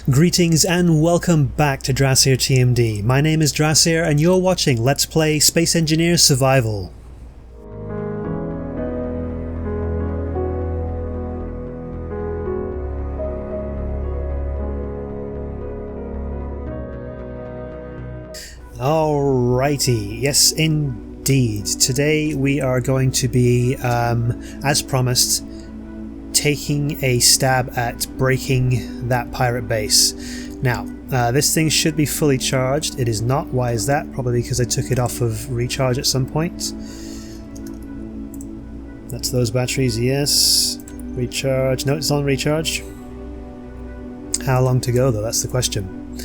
Greetings and welcome back to Drasir TMD. My name is Drasir and you're watching Let's Play Space Engineer Survival. Alrighty, yes indeed. Today we are going to be, as promised, taking a stab at breaking that pirate base. Now, this thing should be fully charged. It is not. Why is that? Probably because I took it off of recharge at some point. That's those batteries, yes. Recharge. No, it's on recharge. How long to go though? That's the question.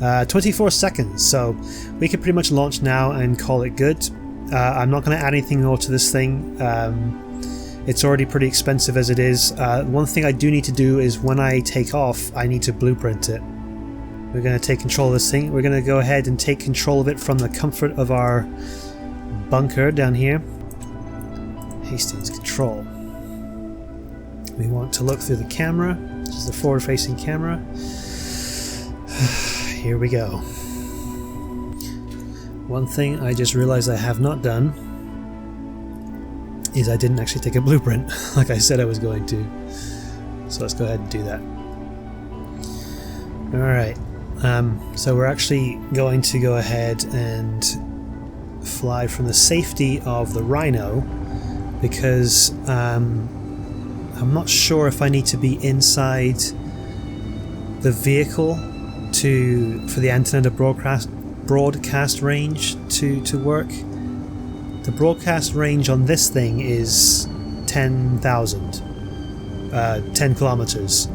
24 seconds, so we could pretty much launch now and call it good. I'm not going to add anything more to this thing. It's already pretty expensive as it is. One thing I do need to do is when I take off, I need to blueprint it. We're going to take control of this thing. We're going to go ahead and take control of it from the comfort of our bunker down here. Hastings control. We want to look through the camera. This is the forward-facing camera. Here we go. One thing I just realized I have not done is I didn't actually take a blueprint like I said I was going to. So let's go ahead and do that. Alright, so we're actually going to go ahead and fly from the safety of the Rhino because I'm not sure if I need to be inside the vehicle for the antenna to broadcast range to work. The broadcast range on this thing is 10,000, 10 kilometers,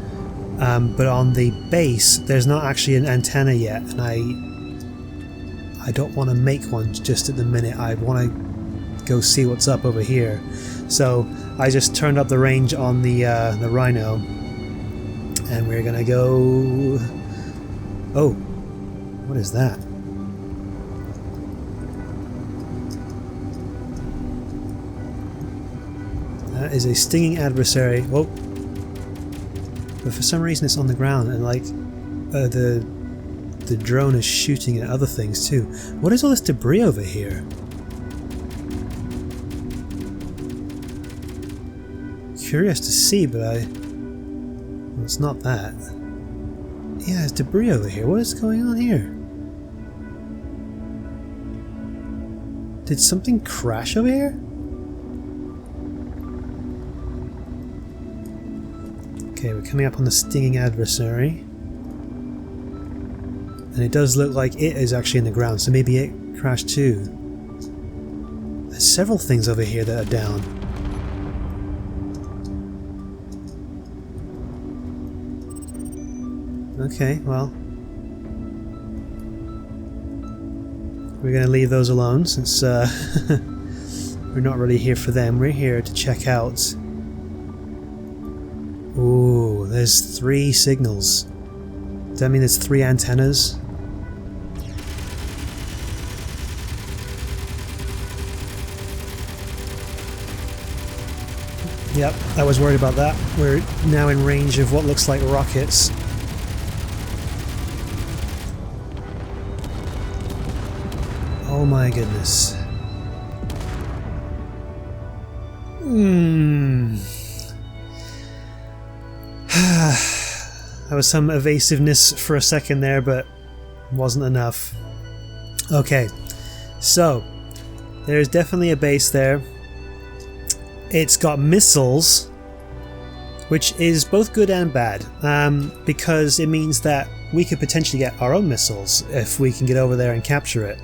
but on the base there's not actually an antenna yet, and I don't want to make one just at the minute. I want to go see what's up over here, so I just turned up the range on the Rhino, and we're gonna go. Oh, what is that? That is a stinging adversary. Whoa! But for some reason it's on the ground, and like the drone is shooting at other things too. What is all this debris over here? Curious to see, but well, it's not that. Yeah, there's debris over here. What is going on here? Did something crash over here? Okay, we're coming up on the stinging adversary. And it does look like it is actually in the ground, so maybe it crashed too. There's several things over here that are down. Okay, well, we're going to leave those alone since we're not really here for them. We're here to check out. Ooh, there's 3 signals. Does that mean there's 3 antennas? Yep, I was worried about that. We're now in range of what looks like rockets. Oh my goodness. There was some evasiveness for a second there, but wasn't enough. Okay, so there's definitely a base there. It's got missiles, which is both good and bad, because it means that we could potentially get our own missiles if we can get over there and capture it.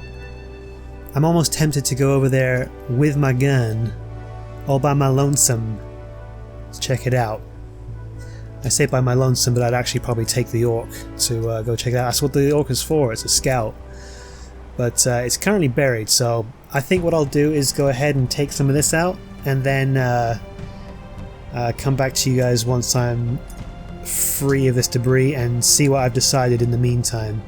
I'm almost tempted to go over there with my gun, all by my lonesome, to check it out. I say by my lonesome, but I'd actually probably take the Orc to go check it out. That's what the Orc is for, it's a scout. But it's currently buried, so I think what I'll do is go ahead and take some of this out, and then come back to you guys once I'm free of this debris and see what I've decided in the meantime.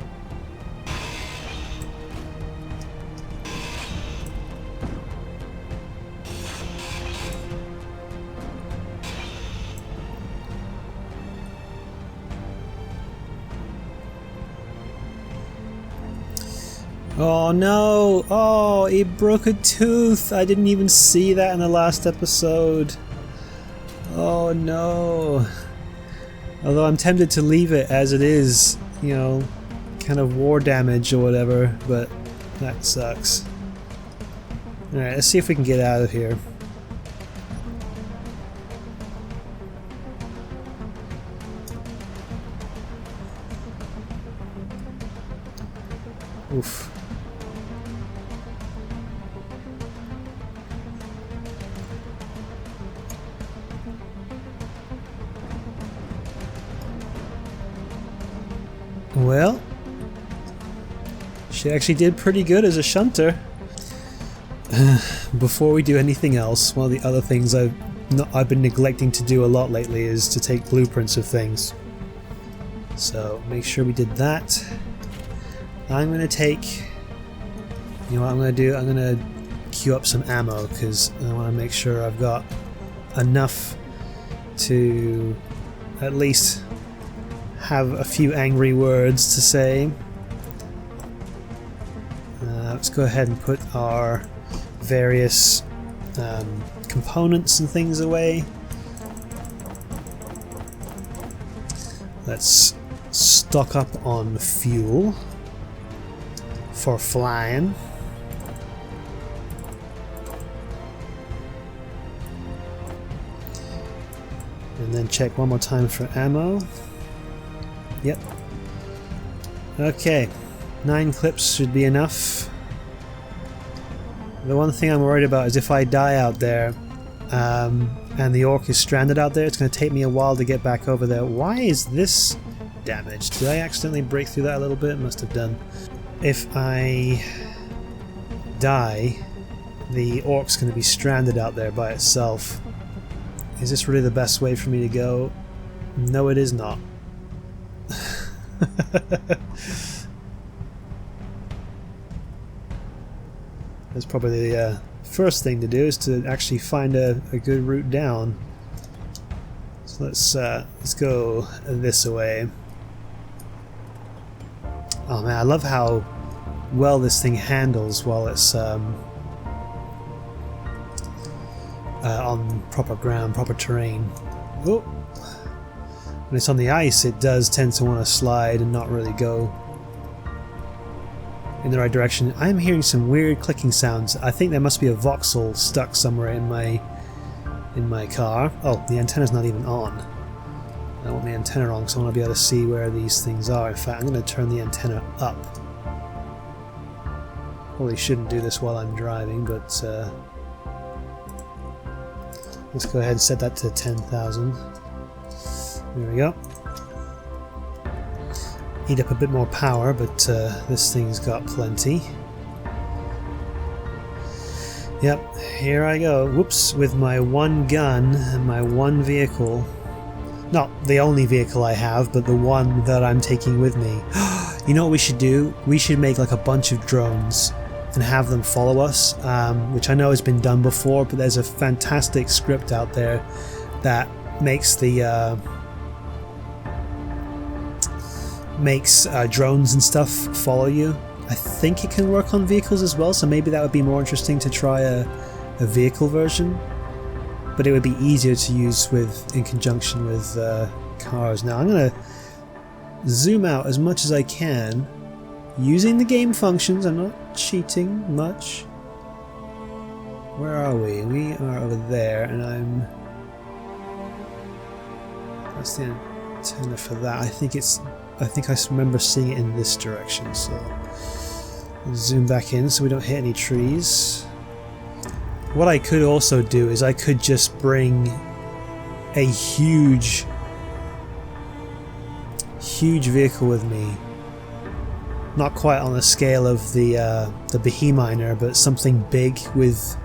Oh no! Oh, it broke a tooth! I didn't even see that in the last episode. Oh no! Although I'm tempted to leave it as it is, you know, kind of war damage or whatever, but that sucks. Alright, let's see if we can get out of here. Oof. Well, she actually did pretty good as a shunter. Before we do anything else, one of the other things I've been neglecting to do a lot lately is to take blueprints of things. So make sure we did that. I'm gonna take, you know what I'm gonna do? I'm gonna queue up some ammo because I want to make sure I've got enough to at least have a few angry words to say. Let's go ahead and put our various components and things away. Let's stock up on fuel for flying. And then check one more time for ammo. Yep. Okay, 9 clips should be enough. The one thing I'm worried about is if I die out there and the orc is stranded out there, it's going to take me a while to get back over there. Why is this damaged? Did I accidentally break through that a little bit? Must have done. If I die, the orc's going to be stranded out there by itself. Is this really the best way for me to go? No, it is not. That's probably the first thing to do, is to actually find a good route down. So let's go this way. Oh man, I love how well this thing handles while it's on proper ground, proper terrain. Oh. When it's on the ice, it does tend to want to slide and not really go in the right direction. I'm hearing some weird clicking sounds. I think there must be a voxel stuck somewhere in my car. Oh, the antenna's not even on. I want the antenna on because I want to be able to see where these things are. In fact, I'm going to turn the antenna up. Probably shouldn't do this while I'm driving, but let's go ahead and set that to 10,000. There we go. Eat up a bit more power, but this thing's got plenty. Yep, here I go. Whoops, with my one gun and my one vehicle. Not the only vehicle I have, but the one that I'm taking with me. You know what we should do? We should make like a bunch of drones and have them follow us, which I know has been done before, but there's a fantastic script out there that makes the drones and stuff follow you. I think it can work on vehicles as well, so maybe that would be more interesting to try a vehicle version, but it would be easier to use in conjunction with cars. Now I'm going to zoom out as much as I can using the game functions. I'm not cheating much. Where are we? We are over there, and that's the antenna for that. I think I remember seeing it in this direction, so zoom back in so we don't hit any trees. What I could also do is I could just bring a huge vehicle with me. Not quite on the scale of the Beheminer, but something big with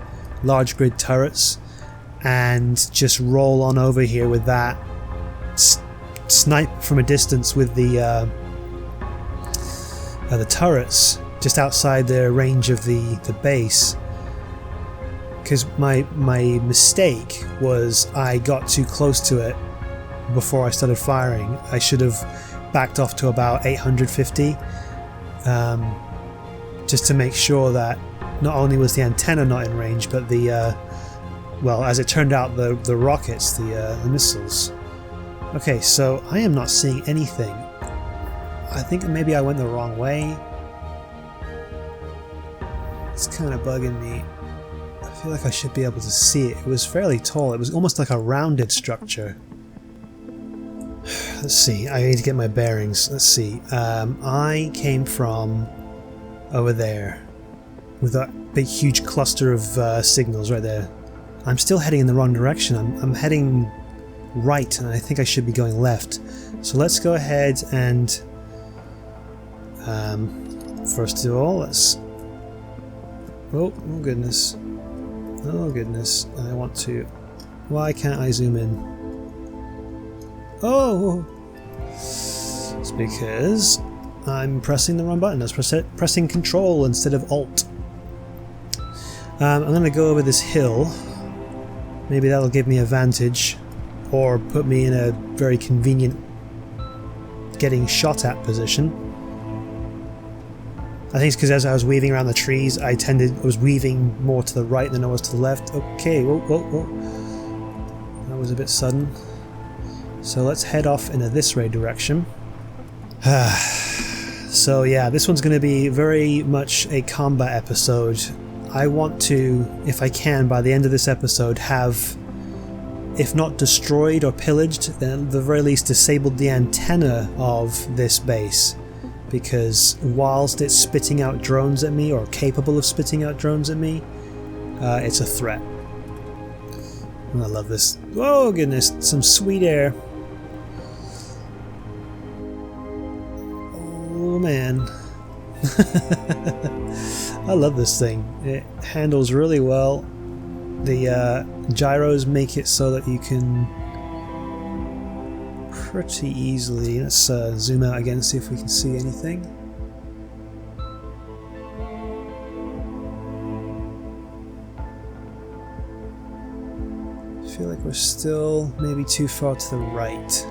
large grid turrets, and just roll on over here with that. Snipe from a distance with the turrets just outside the range of the base. Because my mistake was I got too close to it before I started firing. I should have backed off to about 850 to just to make sure that not only was the antenna not in range, but the well, as it turned out, the rockets, the missiles. Okay, so I am not seeing anything. I think maybe I went the wrong way. It's kind of bugging me. I feel like I should be able to see it. It was fairly tall. It was almost like a rounded structure. Let's see. I need to get my bearings. Let's see. I came from over there with that big huge cluster of signals right there. I'm still heading in the wrong direction. I'm heading right, and I think I should be going left. So let's go ahead and first of all, let's... Oh goodness. Oh goodness. I want to... Why can't I zoom in? Oh! It's because I'm pressing the wrong button. I was pressing Control instead of Alt. I'm going to go over this hill. Maybe that'll give me a vantage, or put me in a very convenient getting shot at position. I think it's because as I was weaving around the trees, I was weaving more to the right than I was to the left. Okay, whoa. That was a bit sudden. So let's head off into this direction. So yeah, this one's going to be very much a combat episode. I want to, if I can, by the end of this episode, have, if not destroyed or pillaged, then at the very least disabled the antenna of this base. Because whilst it's spitting out drones at me, or capable of spitting out drones at me, it's a threat. I love this. Oh goodness, some sweet air. Oh man. I love this thing. It handles really well. The gyros make it so that you can pretty easily... Let's zoom out again and see if we can see anything. I feel like we're still maybe too far to the right.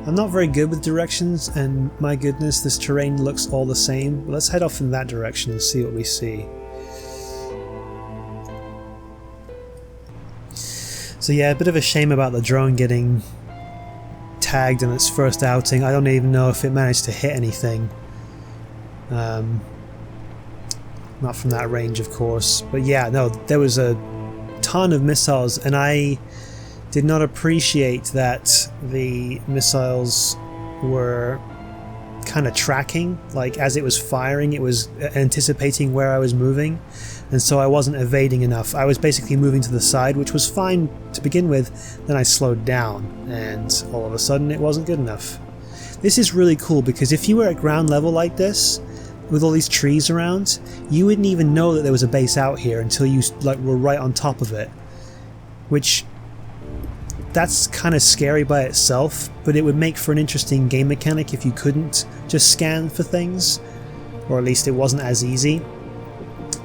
I'm not very good with directions, and my goodness, this terrain looks all the same. Let's head off in that direction and see what we see. So yeah, a bit of a shame about the drone getting tagged in its first outing. I don't even know if it managed to hit anything. Not from that range, of course. But yeah, no, there was a ton of missiles, and I did not appreciate that the missiles were kind of tracking. Like, as it was firing, it was anticipating where I was moving, and so I wasn't evading enough. I was basically moving to the side, which was fine to begin with. Then I slowed down, and all of a sudden it wasn't good enough. This is really cool, because if you were at ground level like this, with all these trees around, you wouldn't even know that there was a base out here until you were right on top of it. Which... that's kind of scary by itself, but it would make for an interesting game mechanic if you couldn't just scan for things, or at least it wasn't as easy.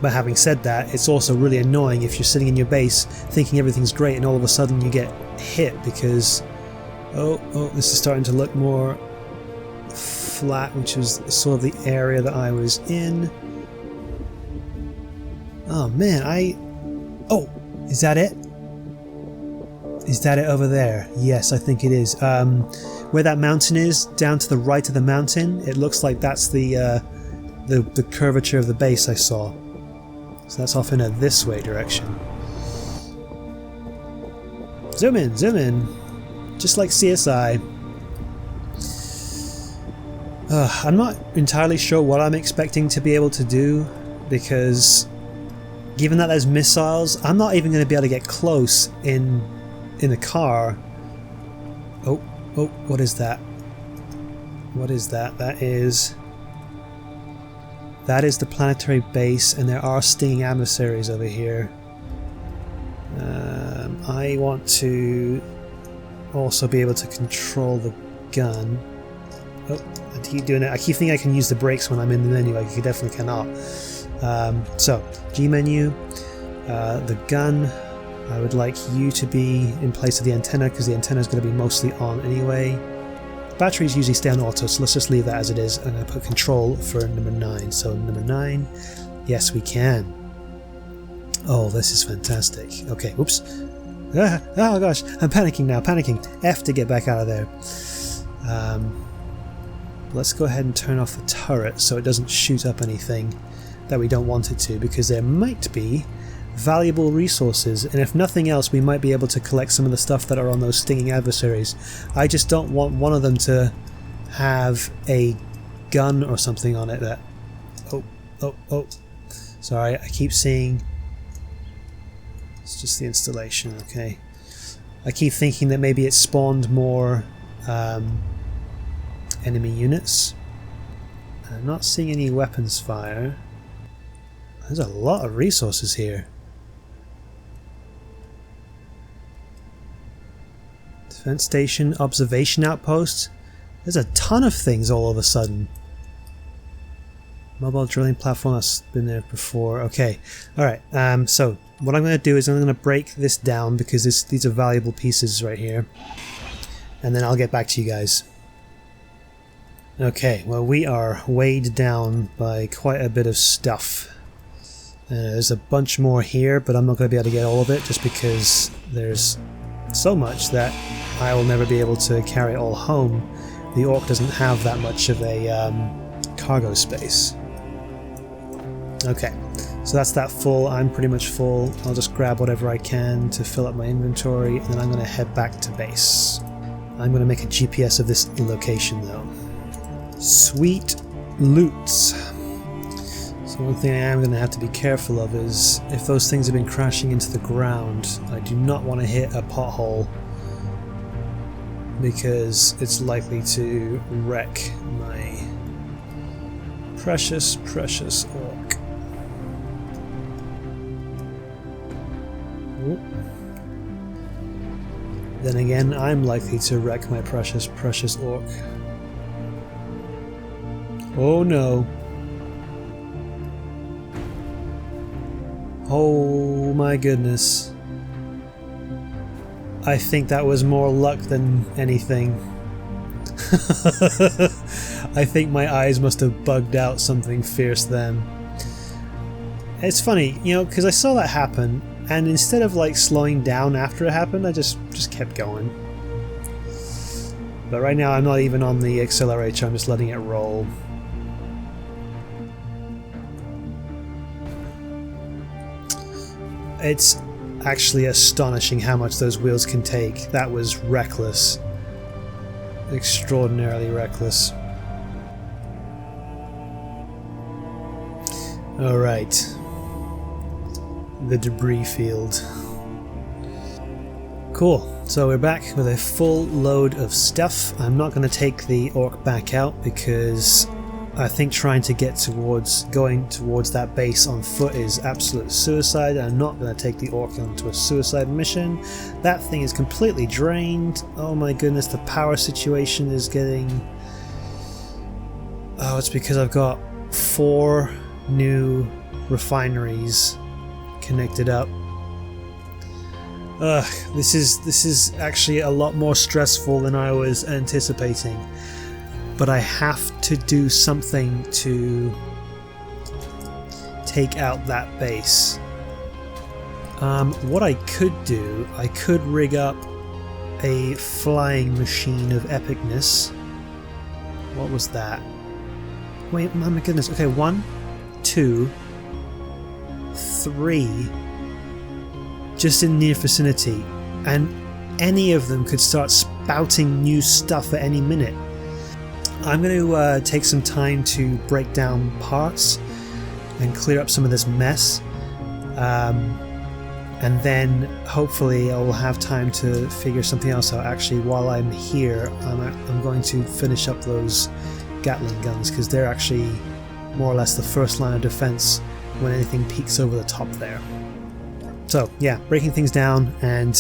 But having said that, it's also really annoying if you're sitting in your base thinking everything's great and all of a sudden you get hit because oh, this is starting to look more flat, which is sort of the area that I was in. Oh man, oh, is that it? Is that it over there? Yes, I think it is. Where that mountain is, down to the right of the mountain, it looks like that's the curvature of the base I saw. So that's off in a this way direction. Zoom in, just like CSI. I'm not entirely sure what I'm expecting to be able to do, because given that there's missiles, I'm not even going to be able to get close in the car. Oh, what is that? What is that? That is the planetary base, and there are stinging adversaries over here. I want to also be able to control the gun. Oh, I keep doing it. I keep thinking I can use the brakes when I'm in the menu. I definitely cannot. So, G menu, the gun. I would like you to be in place of the antenna, because the antenna is going to be mostly on anyway. batteries usually stay on auto, so let's just leave that as it is. I'm going to put control for number 9. So number 9, yes we can. Oh, this is fantastic. Okay, whoops. Oh gosh, I'm panicking now, panicking. F to get back out of there. Let's go ahead and turn off the turret so it doesn't shoot up anything that we don't want it to, because there might be valuable resources, and if nothing else we might be able to collect some of the stuff that are on those stinging adversaries. I just don't want one of them to have a gun or something on it that... Oh. Sorry, I keep seeing... It's just the installation, okay. I keep thinking that maybe it spawned more enemy units. I'm not seeing any weapons fire. There's a lot of resources here. Defense station, observation outpost. There's a ton of things all of a sudden. Mobile drilling platform, that's been there before. Okay, alright, so what I'm going to do is I'm going to break this down because these are valuable pieces right here. And then I'll get back to you guys. Okay, well we are weighed down by quite a bit of stuff. There's a bunch more here, but I'm not going to be able to get all of it just because there's so much that I will never be able to carry it all home. The Orc doesn't have that much of a cargo space. Okay, so that's that full. I'm pretty much full. I'll just grab whatever I can to fill up my inventory, and then I'm going to head back to base. I'm going to make a GPS of this location though. Sweet loots. So one thing I am going to have to be careful of is if those things have been crashing into the ground, I do not want to hit a pothole because it's likely to wreck my precious Orc. Ooh. Then again, I'm likely to wreck my precious Orc. Oh no. Oh my goodness. I think that was more luck than anything. I think my eyes must have bugged out something fierce then. It's funny, you know, because I saw that happen, and instead of like slowing down after it happened, I just kept going. But right now I'm not even on the accelerator, I'm just letting it roll. It's actually astonishing how much those wheels can take. That was reckless. Extraordinarily reckless. Alright. The debris field. Cool. So we're back with a full load of stuff. I'm not going to take the Orc back out because I think trying to get going towards that base on foot is absolute suicide. I'm not going to take the Orc onto a suicide mission. That thing is completely drained. Oh my goodness, the power situation is getting... Oh, it's because I've got 4 new refineries connected up. Ugh, this is actually a lot more stressful than I was anticipating. But I have to do something to take out that base. What I could do, I could rig up a flying machine of epicness. What was that? Wait, oh my goodness. Okay, 1, 2, 3, just in near vicinity, and any of them could start spouting new stuff at any minute. I'm going to take some time to break down parts and clear up some of this mess, and then hopefully I will have time to figure something else out. Actually, while I'm here, I'm going to finish up those Gatling guns because they're actually more or less the first line of defense when anything peeks over the top there. So yeah, breaking things down and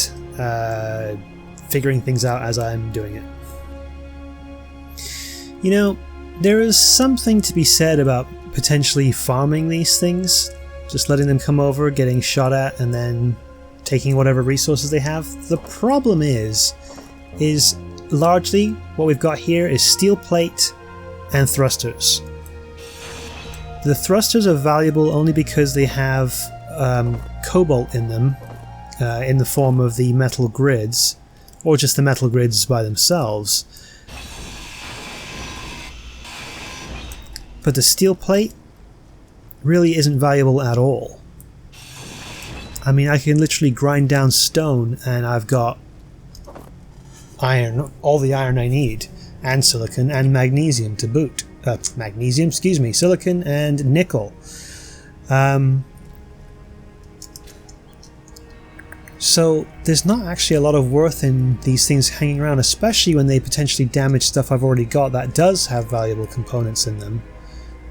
figuring things out as I'm doing it. You know, there is something to be said about potentially farming these things, just letting them come over, getting shot at, and then taking whatever resources they have. The problem is largely what we've got here is steel plate and thrusters. The thrusters are valuable only because they have cobalt in them, in the form of the metal grids, or just the metal grids by themselves. But the steel plate really isn't valuable at all. I mean, I can literally grind down stone and I've got iron, all the iron I need, and silicon and magnesium to boot. Silicon and nickel. So there's not actually a lot of worth in these things hanging around, especially when they potentially damage stuff I've already got that does have valuable components in them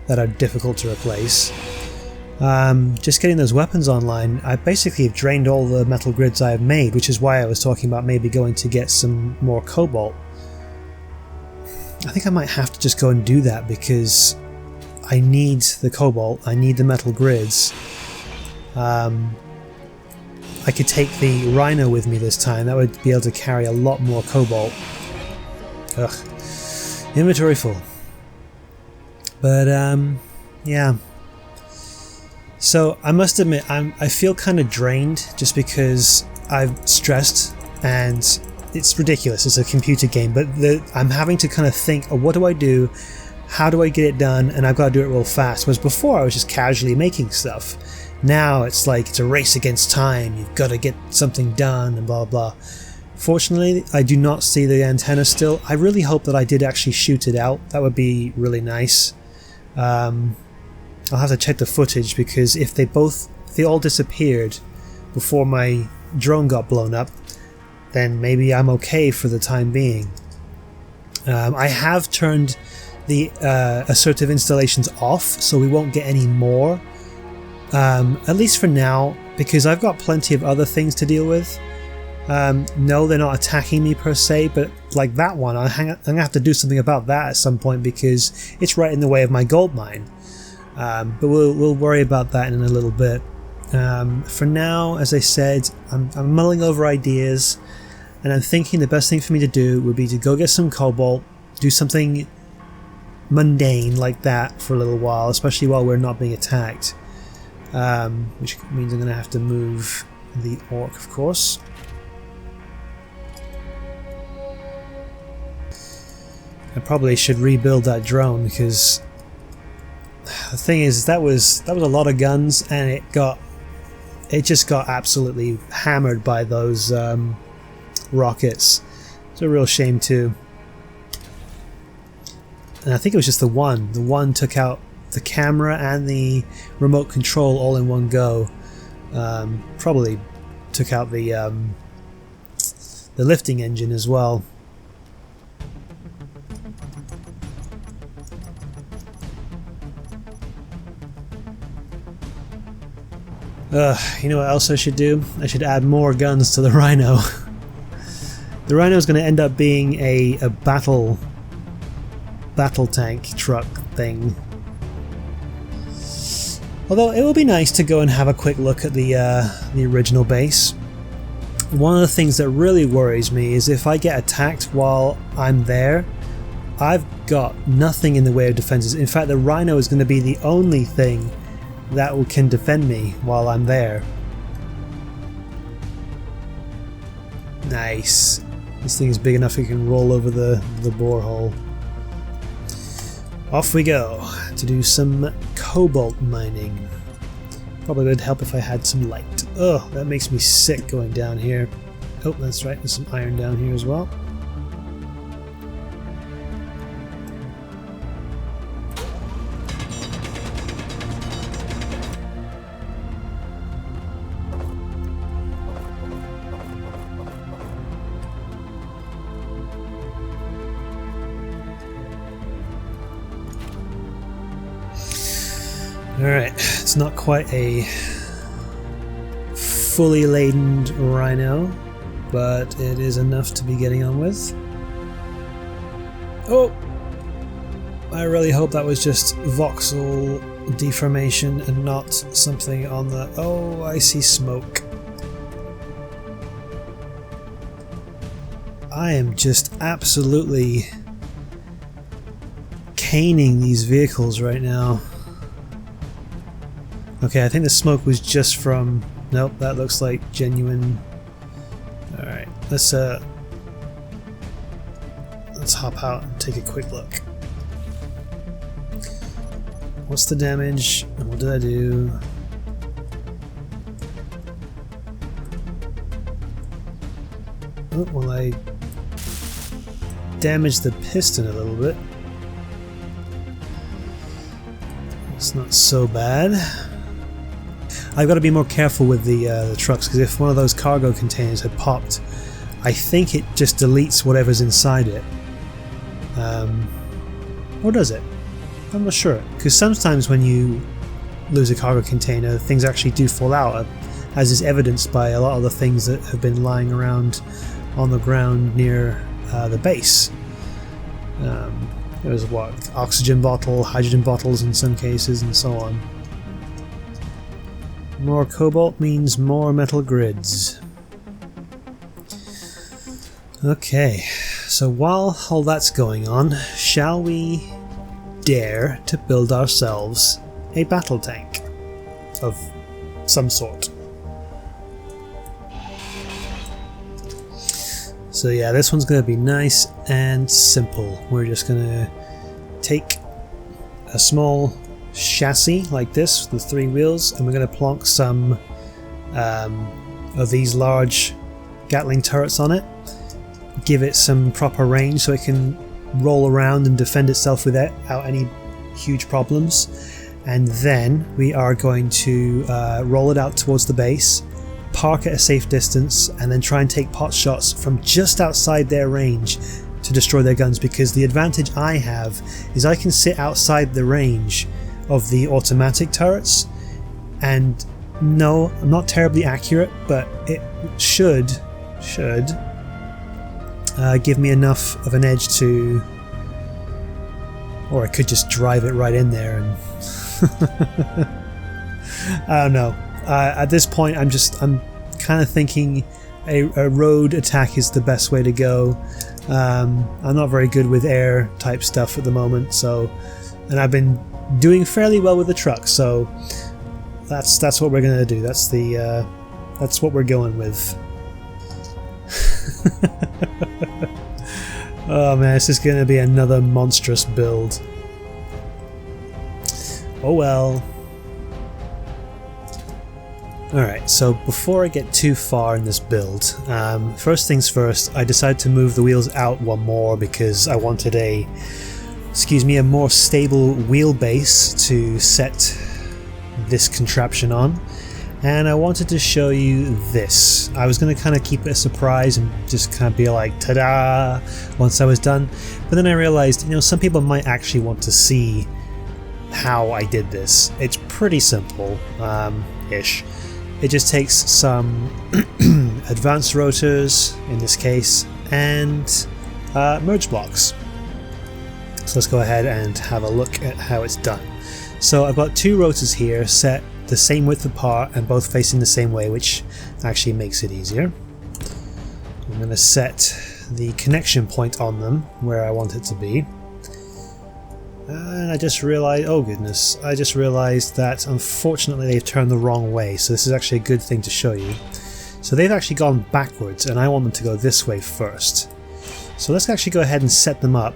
that are difficult to replace. Just getting those weapons online, I basically have drained all the metal grids I have made, which is why I was talking about maybe going to get some more cobalt. I think I might have to just go and do that because I need the cobalt, I need the metal grids. I could take the Rhino with me this time, that would be able to carry a lot more cobalt. Ugh. Inventory full. But yeah. So I must admit, I feel kind of drained just because I've stressed and it's ridiculous. It's a computer game, but I'm having to kind of think, oh, what do I do? How do I get it done? And I've got to do it real fast. Whereas before I was just casually making stuff. Now it's like it's a race against time. You've got to get something done and blah blah. Fortunately, I do not see the antenna still. I really hope that I did actually shoot it out. That would be really nice. I'll have to check the footage because if they all disappeared before my drone got blown up, then maybe I'm okay for the time being. I have turned the assertive installations off, so we won't get any more. At least for now, because I've got plenty of other things to deal with. No, they're not attacking me per se, but like that one, I'm gonna have to do something about that at some point because it's right in the way of my gold mine. But we'll worry about that in a little bit. For now, as I said, I'm mulling over ideas, and I'm thinking the best thing for me to do would be to go get some cobalt, do something mundane like that for a little while, especially while we're not being attacked. Which means I'm going to have to move the orc, of course. I probably should rebuild that drone because the thing is that was a lot of guns, and it just got absolutely hammered by those rockets. It's a real shame too. And I think it was just the one. The one took out the camera and the remote control all in one go. Probably took out the lifting engine as well. You know what else I should do? I should add more guns to the Rhino. The Rhino is going to end up being a battle tank truck thing. Although it will be nice to go and have a quick look at the original base. One of the things that really worries me is if I get attacked while I'm there, I've got nothing in the way of defenses. In fact, the Rhino is going to be the only thing that can defend me while I'm there. Nice. This thing is big enough it can roll over the borehole. Off we go to do some cobalt mining. Probably would help if I had some light. Ugh, that makes me sick going down here. Oh, that's right, there's some iron down here as well. Alright, it's not quite a fully laden Rhino, but it is enough to be getting on with. Oh! I really hope that was just voxel deformation and not something on the... Oh, I see smoke. I am just absolutely caning these vehicles right now. Okay, I think the smoke was just from... Nope, that looks like genuine... Alright, let's hop out and take a quick look. What's the damage? What did I do? Oh, well, I damaged the piston a little bit. It's not so bad. I've got to be more careful with the trucks, because if one of those cargo containers had popped, I think it just deletes whatever's inside it. Or does it? I'm not sure, because sometimes when you lose a cargo container, things actually do fall out, as is evidenced by a lot of the things that have been lying around on the ground near the base. There was what, oxygen bottle, hydrogen bottles in some cases, and so on. More cobalt means more metal grids. Okay, so while all that's going on, shall we dare to build ourselves a battle tank of some sort? So yeah, this one's going to be nice and simple. We're just going to take a small chassis like this with 3 wheels, and we're going to plonk some of these large Gatling turrets on it, give it some proper range so it can roll around and defend itself without any huge problems, and then we are going to roll it out towards the base, park at a safe distance, and then try and take pot shots from just outside their range to destroy their guns, because the advantage I have is I can sit outside the range of the automatic turrets, and no, I'm not terribly accurate, but it should give me enough of an edge to... Or I could just drive it right in there and... I don't know. At this point I'm kind of thinking a road attack is the best way to go. I'm not very good with air type stuff at the moment, so... And I've been doing fairly well with the truck, so that's what we're gonna do. That's what we're going with. Oh man, this is gonna be another monstrous build. Oh well. Alright, so before I get too far in this build, first things first, I decided to move the wheels out one more because I wanted a more stable wheelbase to set this contraption on, and I wanted to show you this. I was going to kind of keep it a surprise and just kind of be like, ta-da, once I was done, but then I realized, you know, some people might actually want to see how I did this. It's pretty simple, ish. It just takes some advanced rotors, in this case, and merge blocks. So let's go ahead and have a look at how it's done. So I've got 2 rotors here set the same width apart and both facing the same way, which actually makes it easier. I'm going to set the connection point on them where I want it to be. And I just realized, oh goodness, I just realized that unfortunately they've turned the wrong way, so this is actually a good thing to show you. So they've actually gone backwards and I want them to go this way first. So let's actually go ahead and set them up,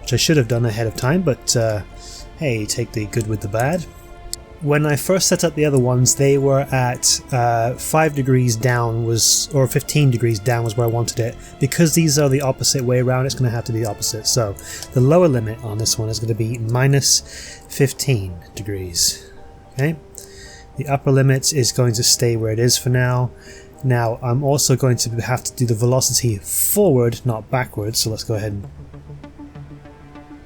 which I should have done ahead of time, but hey, take the good with the bad. When I first set up the other ones, they were at 5 degrees down or 15 degrees down was where I wanted it. Because these are the opposite way around, it's going to have to be the opposite. So the lower limit on this one is going to be minus 15 degrees. Okay. The upper limit is going to stay where it is for now. Now I'm also going to have to do the velocity forward, not backwards. So let's go ahead and...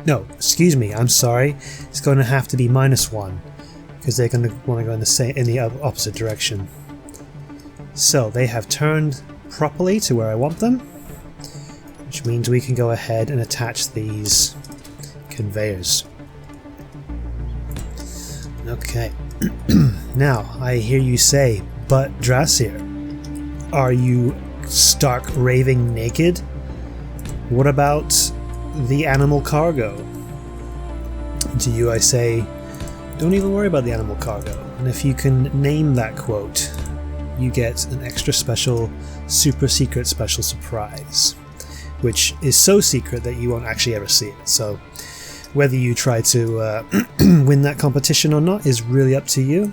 No, excuse me, I'm sorry. It's going to have to be -1. Because they're going to want to go in the opposite direction. So they have turned properly to where I want them, which means we can go ahead and attach these conveyors. Okay. Now I hear you say, but Drasir, are you stark raving naked? What about the animal cargo? To you I say, don't even worry about the animal cargo. And if you can name that quote, you get an extra special, super secret special surprise, which is so secret that you won't actually ever see it. So whether you try to win that competition or not is really up to you.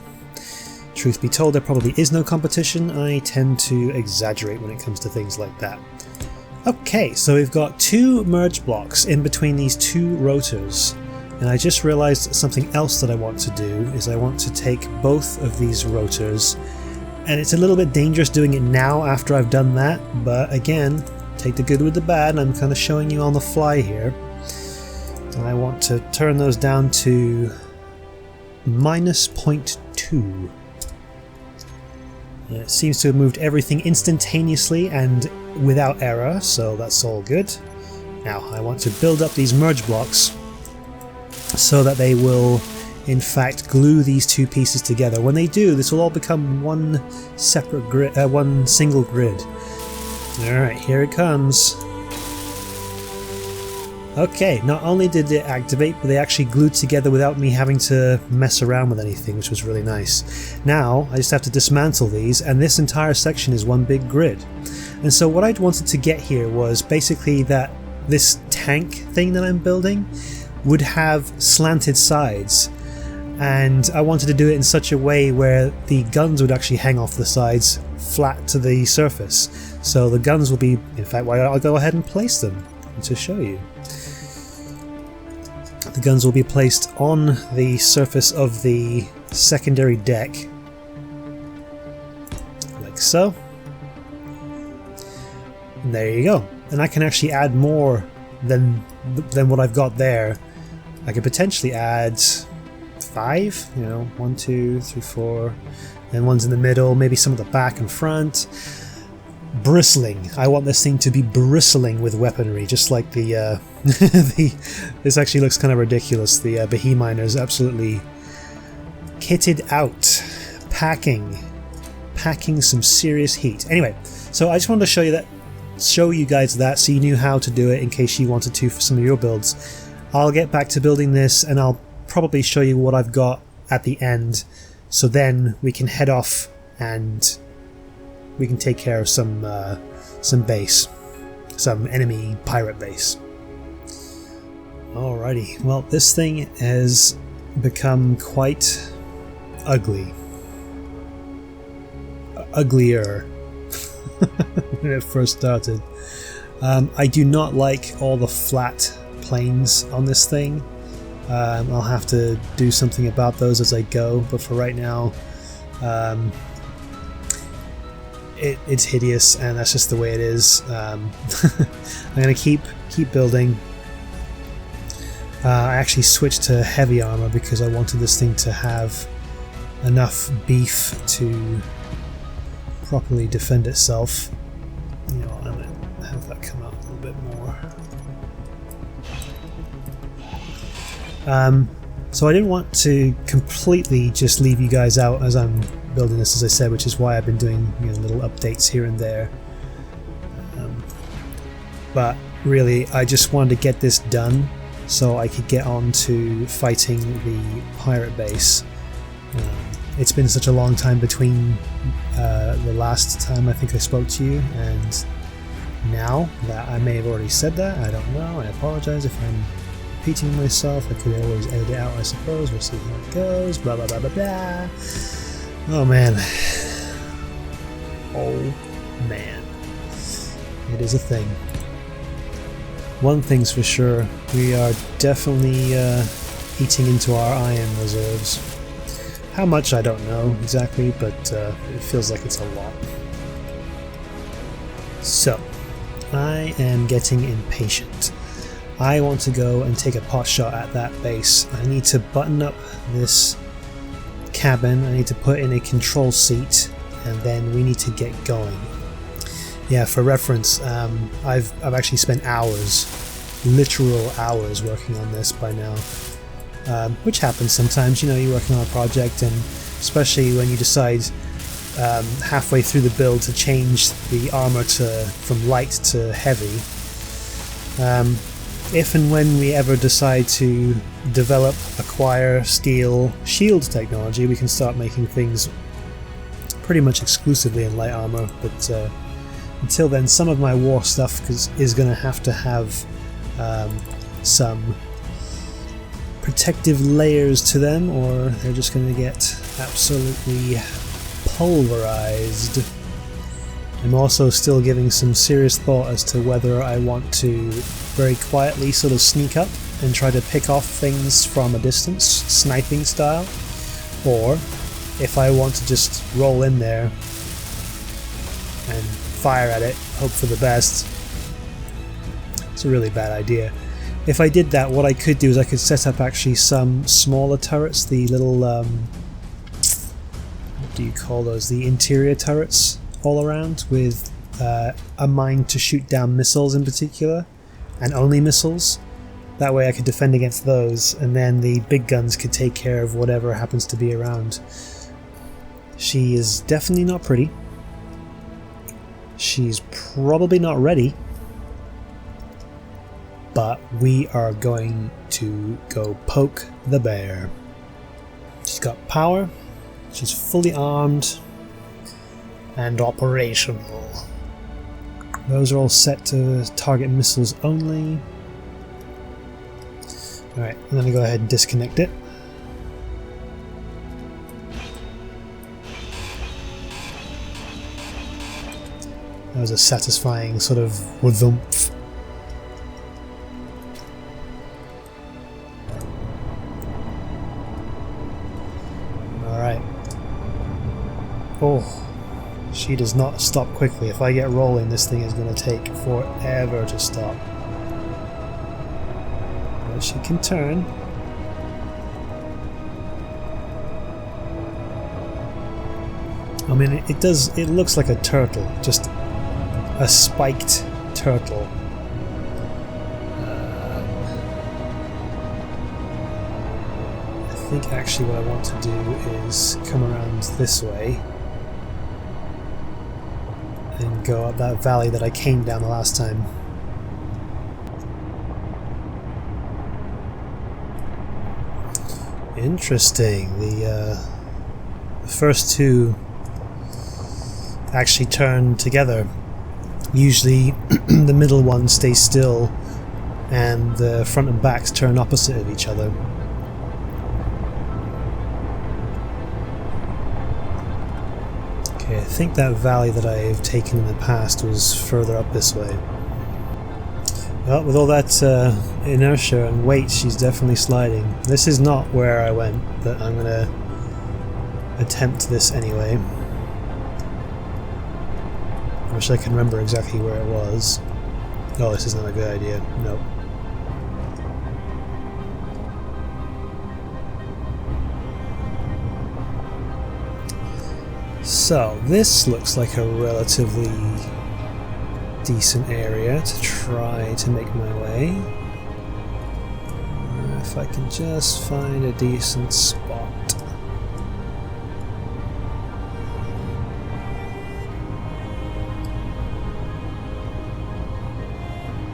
Truth be told, there probably is no competition. I tend to exaggerate when it comes to things like that. Okay, so we've got 2 merge blocks in between these 2 rotors. And I just realized something else that I want to do is I want to take both of these rotors, and it's a little bit dangerous doing it now after I've done that, but again, take the good with the bad, and I'm kind of showing you on the fly here. And I want to turn those down to -0.2. It seems to have moved everything instantaneously and without error, so that's all good. Now I want to build up these merge blocks so that they will in fact glue these 2 pieces together. When they do, this will all become one separate grid, one single grid. Alright, here it comes. Okay, not only did it activate, but they actually glued together without me having to mess around with anything, which was really nice. Now, I just have to dismantle these, and this entire section is one big grid. And so what I'd wanted to get here was basically that this tank thing that I'm building would have slanted sides. And I wanted to do it in such a way where the guns would actually hang off the sides flat to the surface. So the guns will be, in fact, I'll go ahead and place them to show you. The guns will be placed on the surface of the secondary deck, like so. And there you go. And I can actually add more than what I've got there. I could potentially add 5, 1, 2, 3, 4, and one's in the middle, maybe some of the back and front. Bristling. I want this thing to be bristling with weaponry, just like the this actually looks kind of ridiculous. The Behemoth is absolutely kitted out, packing some serious heat. Anyway, so I just wanted to show you guys that, so you knew how to do it in case you wanted to for some of your builds. I'll get back to building this, and I'll probably show you what I've got at the end, so then we can head off and we can take care of some base, some enemy pirate base. Alrighty, well, this thing has become quite ugly. Uglier when it first started. I do not like all the flat planes on this thing. I'll have to do something about those as I go, but for right now, it's hideous, and that's just the way it is. I'm gonna keep building. I actually switched to heavy armor because I wanted this thing to have enough beef to properly defend itself. I'm gonna have that come out a little bit more. So I didn't want to completely just leave you guys out as I'm building this, as I said, which is why I've been doing little updates here and there. But really, I just wanted to get this done so I could get on to fighting the pirate base. It's been such a long time between the last time I think I spoke to you and now that I may have already said that. I don't know. I apologize if I'm repeating myself. I could always edit it out, I suppose. We'll see how it goes. Blah blah blah blah blah. Oh man. Oh man. It is a thing. One thing's for sure, we are definitely eating into our iron reserves. How much I don't know exactly, but it feels like it's a lot. So, I am getting impatient. I want to go and take a pot shot at that base. I need to button up this cabin, I need to put in a control seat, and then we need to get going. Yeah, for reference, I've actually spent hours, literal hours, working on this by now. Which happens sometimes, you're working on a project, and especially when you decide halfway through the build to change the armor from light to heavy, If and when we ever decide to acquire steel shield technology, we can start making things pretty much exclusively in light armor, but until then, some of my war stuff is going to have some protective layers to them, or they're just going to get absolutely pulverized. I'm also still giving some serious thought as to whether I want to very quietly sort of sneak up and try to pick off things from a distance, sniping style, or if I want to just roll in there and fire at it, hope for the best. It's a really bad idea. If I did that, what I could do is I could set up actually some smaller turrets, the little, what do you call those, the interior turrets all around, with a mine to shoot down missiles in particular, and only missiles. That way I could defend against those, and then the big guns could take care of whatever happens to be around. She is definitely not pretty. She's probably not ready. But we are going to go poke the bear. She's got power, she's fully armed, and operational. Those are all set to target missiles only. Alright, I'm going to go ahead and disconnect it. That was a satisfying sort of wthump. Alright. Oh, she does not stop quickly. If I get rolling, this thing is going to take forever to stop. But she can turn. I mean, it looks like a turtle, just a spiked turtle. I think actually what I want to do is come around this way and go up that valley that I came down the last time. Interesting. The first two actually turn together. Usually the middle one stays still and the front and backs turn opposite of each other. Okay, I think that valley that I've taken in the past was further up this way. Well, with all that inertia and weight, she's definitely sliding. This is not where I went, but I'm gonna attempt this anyway. I wish I can remember exactly where it was. Oh, this is not a good idea. Nope. So, this looks like a relatively decent area to try to make my way. If I can just find a decent spot.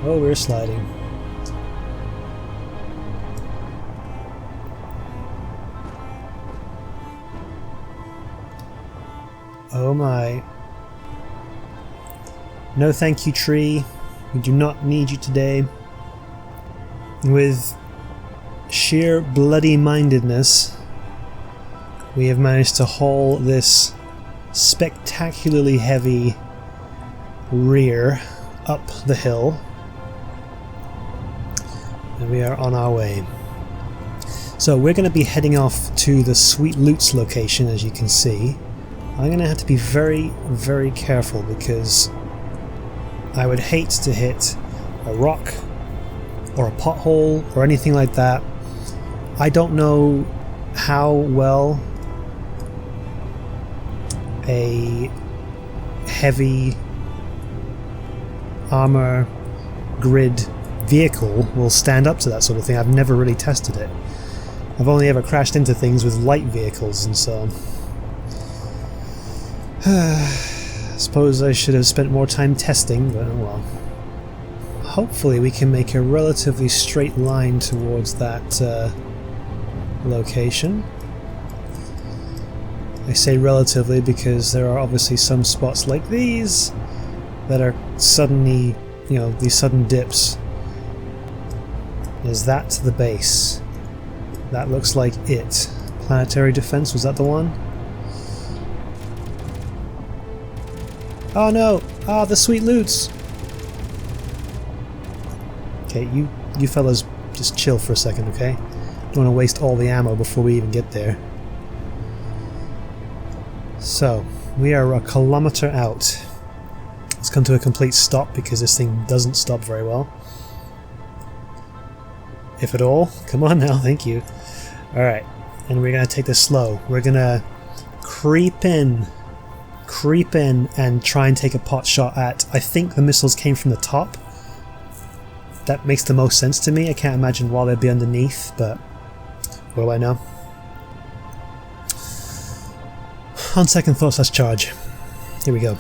Oh, we're sliding. Oh my. No thank you, tree. We do not need you today. With sheer bloody-mindedness, we have managed to haul this spectacularly heavy rear up the hill. And we are on our way. So we're going to be heading off to the Sweet Loots location, as you can see. I'm going to have to be very, very careful because I would hate to hit a rock or a pothole or anything like that. I don't know how well a heavy armor grid vehicle will stand up to that sort of thing. I've never really tested it. I've only ever crashed into things with light vehicles, and so I suppose I should have spent more time testing, but oh well. hopefully we can make a relatively straight line towards that location. I say relatively because there are obviously some spots like these that are suddenly, you know, these sudden dips. Is that the base? That looks like it. Planetary defense, was that the one? Oh no! Ah, the sweet loots! Okay, you fellas just chill for a second, okay? Don't want to waste all the ammo before we even get there. So, we are a kilometer out. Let's come to a complete stop because this thing doesn't stop very well. If at all. Come on now, thank you. Alright, and we're going to take this slow. We're going to creep in and try and take a pot shot at, I think the missiles came from the top. That makes the most sense to me. I can't imagine why they'd be underneath, but what do I know? On second thoughts, let's charge. Here we go.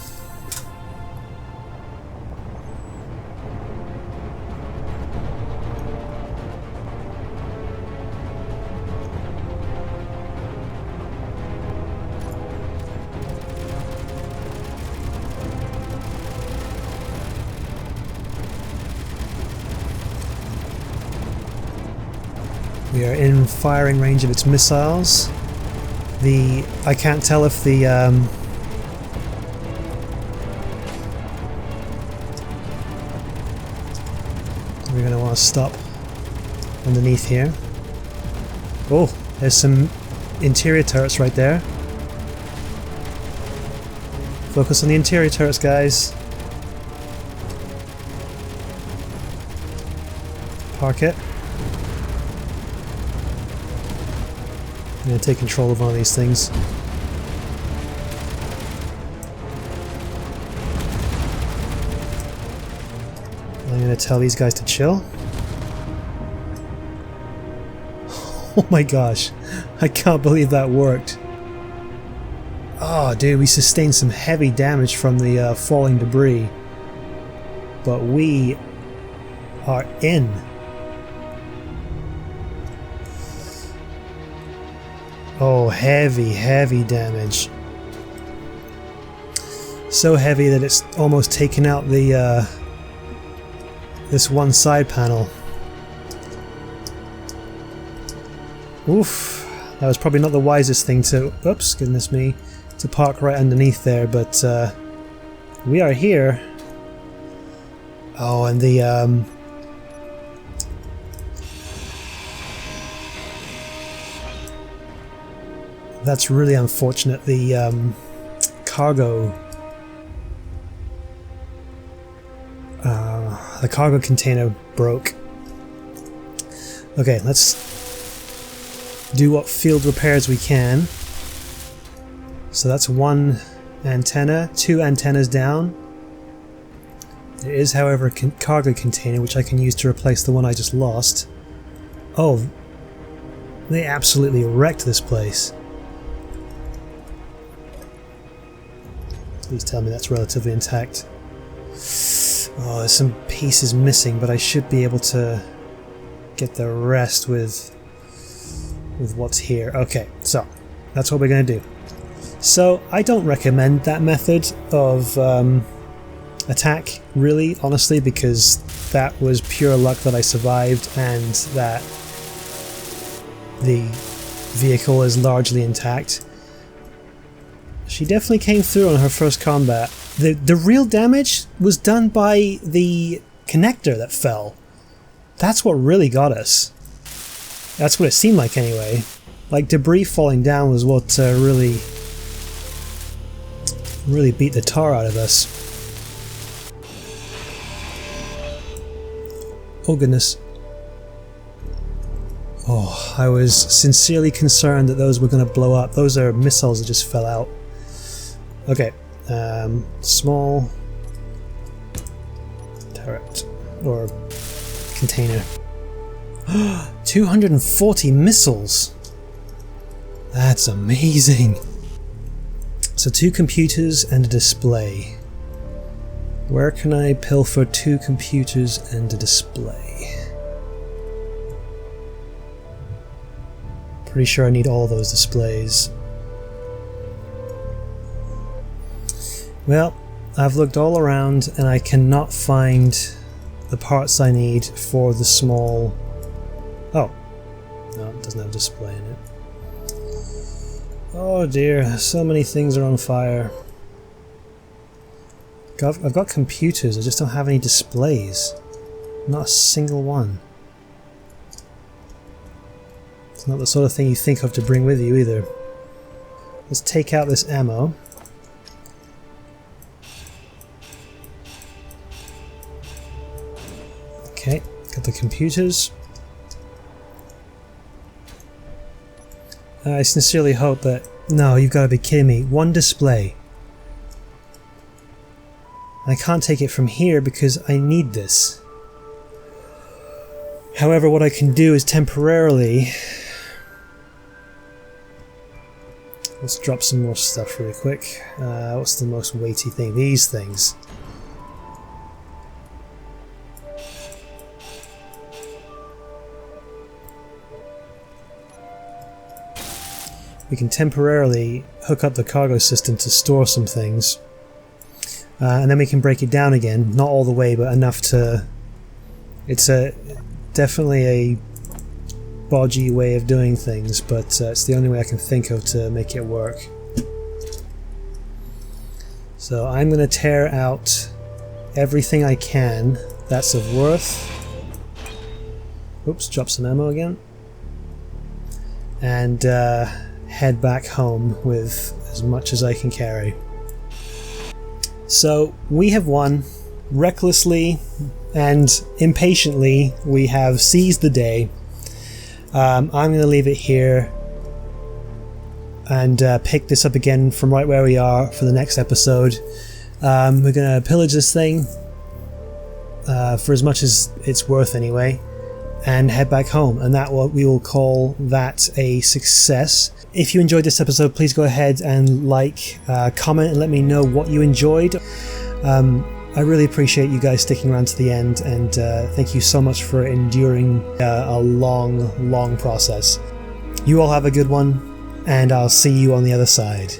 We are in firing range of its missiles. I can't tell if the we're going to want to stop underneath here. Oh, there's some interior turrets right there. Focus on the interior turrets, guys. Park it. I'm going to take control of one of these things. I'm going to tell these guys to chill. Oh my gosh, I can't believe that worked. Oh dude, we sustained some heavy damage from the falling debris. But we are in. Oh, heavy damage. So heavy that it's almost taken out the this one side panel. Oof, that was probably not the wisest thing to, oops, goodness me, to park right underneath there, but we are here. Oh, and the that's really unfortunate. The cargo container broke. Okay, let's do what field repairs we can. So that's one antenna, two antennas down. There is, however, a cargo container which I can use to replace the one I just lost. Oh, they absolutely wrecked this place. Please tell me that's relatively intact. Oh, there's some pieces missing, but I should be able to get the rest with what's here. Okay, so that's what we're going to do. So I don't recommend that method of attack, really, honestly, because that was pure luck that I survived and that the vehicle is largely intact. She definitely came through on her first combat. The real damage was done by the connector that fell. That's what really got us. That's what it seemed like anyway. Like, debris falling down was what really beat the tar out of us. Oh goodness. Oh, I was sincerely concerned that those were going to blow up. Those are missiles that just fell out. Okay, small turret, or container. 240 missiles! That's amazing! So 2 computers and a display. Where can I pilfer 2 computers and a display? Pretty sure I need all those displays. Well, I've looked all around and I cannot find the parts I need for the small... Oh. No, it doesn't have a display in it. Oh dear, so many things are on fire. I've got computers, I just don't have any displays. Not a single one. It's not the sort of thing you think of to bring with you either. Let's take out this ammo. Okay, got the computers. I sincerely hope that... No, you've got to be kidding me. 1 display. I can't take it from here because I need this. However, what I can do is temporarily... Let's drop some more stuff really quick. What's the most weighty thing? These things. We can temporarily hook up the cargo system to store some things. And then we can break it down again. Not all the way, but enough to... It's definitely a bodgy way of doing things, but it's the only way I can think of to make it work. So I'm going to tear out everything I can that's of worth. Oops, drop some ammo again. And head back home with as much as I can carry. So we have won. Recklessly and impatiently we have seized the day. I'm going to leave it here and pick this up again from right where we are for the next episode. We're going to pillage this thing for as much as it's worth anyway, and head back home, and that we will call that a success. If you enjoyed this episode, please go ahead and like, comment, and let me know what you enjoyed. I really appreciate you guys sticking around to the end, and thank you so much for enduring a long process. You all have a good one, and I'll see you on the other side.